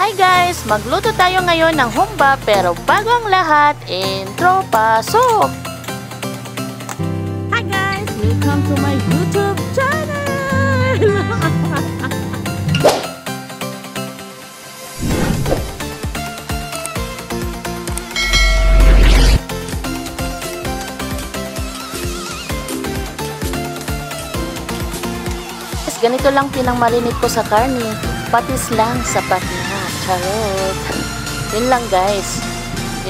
Hi guys! Magluto tayo ngayon ng humba pero bago ang lahat, intro pasok! Hi guys! Welcome to my YouTube channel! Ganito lang pinangmarinate ko sa karne. Patis lang, sapat na. Charot. Yun lang guys.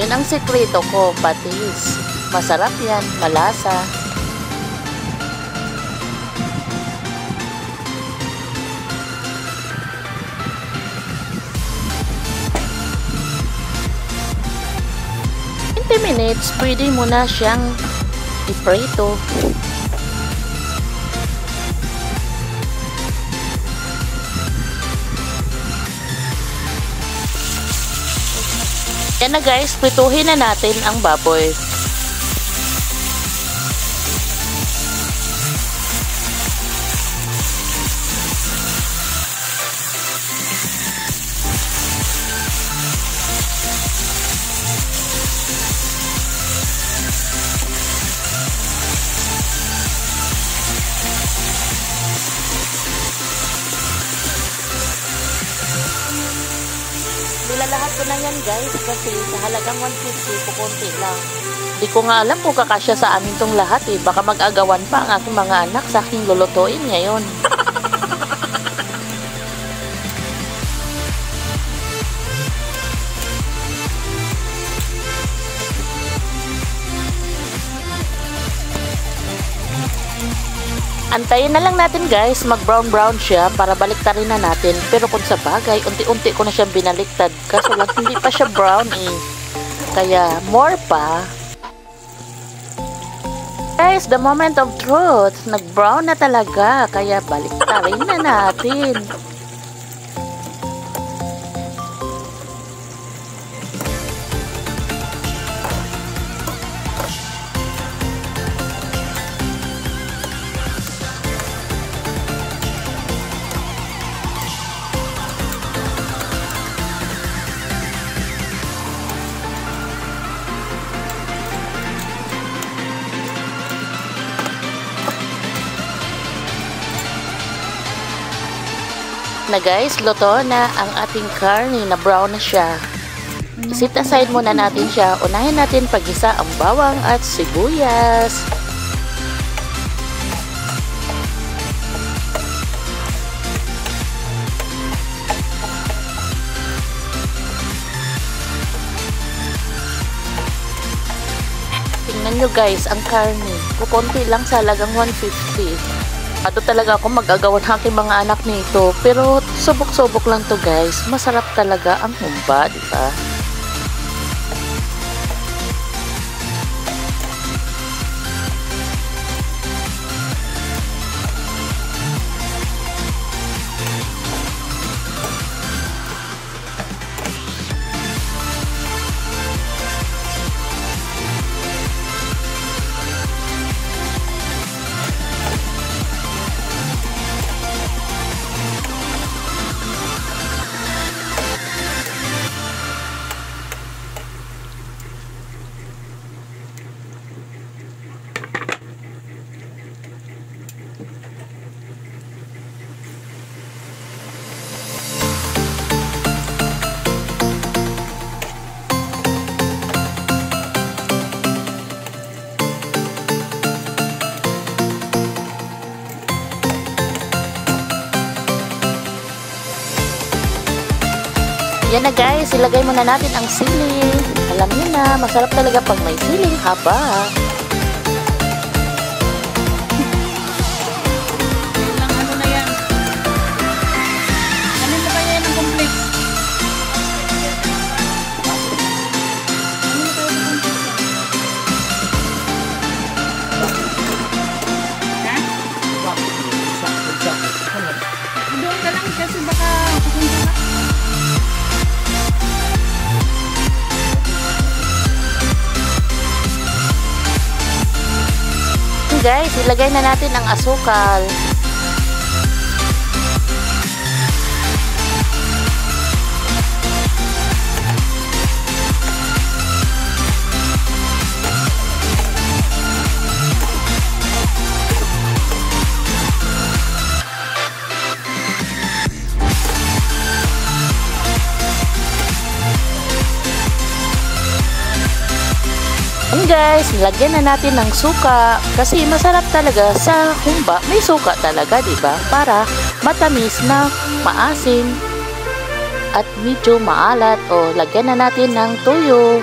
Yun ang sekreto ko, patis. Masarap yan, malasa. In 20 minutes, pwede mo na siyang iprito. Yan na guys, prituhin na natin ang baboy. Nilalahat ko na yan guys kasi sa halagang 150 kukunti lang. Di ko nga alam kung kakasya sa amin tong lahat eh. Baka mag-agawan pa ang aking mga anak sa aking lulutuin ngayon. Antayin na lang natin guys, mag-brown-brown siya para baliktarin na natin. Pero kung sa bagay, unti-unti ko na siyang binaliktad. Kaso lang, hindi pa siya brown eh. Kaya, more pa. Guys, the moment of truth. Nag-brown na talaga. Kaya baliktarin na natin. Na guys, luto na ang ating karne na brown na siya. Set aside muna natin siya. Unahin natin pag-isa ang bawang at sibuyas. Tingnan nyo guys, ang karne. Kukunti lang sa halagang 150. Ato talaga ako mag-agawan ng aking mga anak nito. Pero subok-subok lang to guys. Masarap talaga ang humba, di ba? Yan na guys, ilagay muna natin ang sili. Alam niyo na, masarap talaga pag may siling haba. Ilang ano na yan? Ano na ba yan ang complex? Doon ka lang kasi baka pupunta ka. Guys, ilagay na natin ang asukal. And guys, nilagyan na natin ng suka kasi masarap talaga sa humba. May suka talaga, di ba? Para matamis na maasim at medyo maalat. O, lagyan na natin ng tuyo.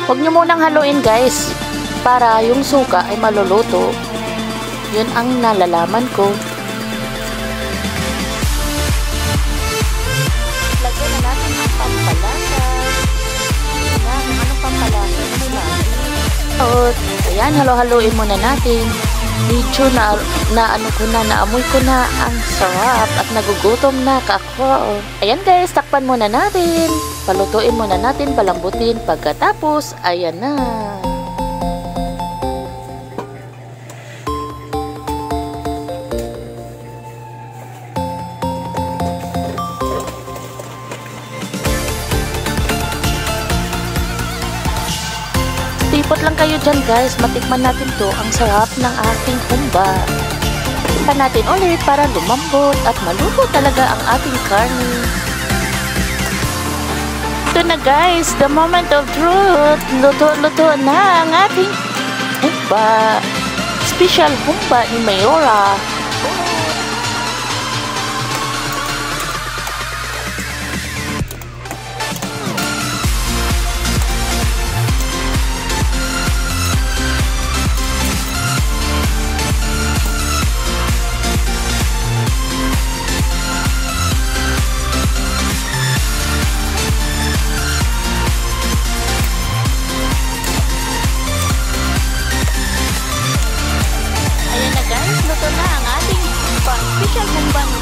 Huwag nyo munang haluin guys para yung suka ay maluluto. Yun ang nalalaman ko. Lagyan na natin ng pampalasa. Ayan, anong pampalasa? At ayan, halo-haloin muna natin. Medyo naamoy ko na ang sarap at nagugutom na ako. Ayan guys, takpan muna natin. Palutuin muna natin, palambutin. Pagkatapos, ayan na. Tipot lang kayo dyan guys, matikman natin to. Ang sarap ng ating humba. Tikman natin ulit para lumambot at maluto talaga ang ating karne. Ito na guys, the moment of truth. Luto-luto na ang ating humba. Special humba ni Mayora. Luto na ang ating special mukbang ni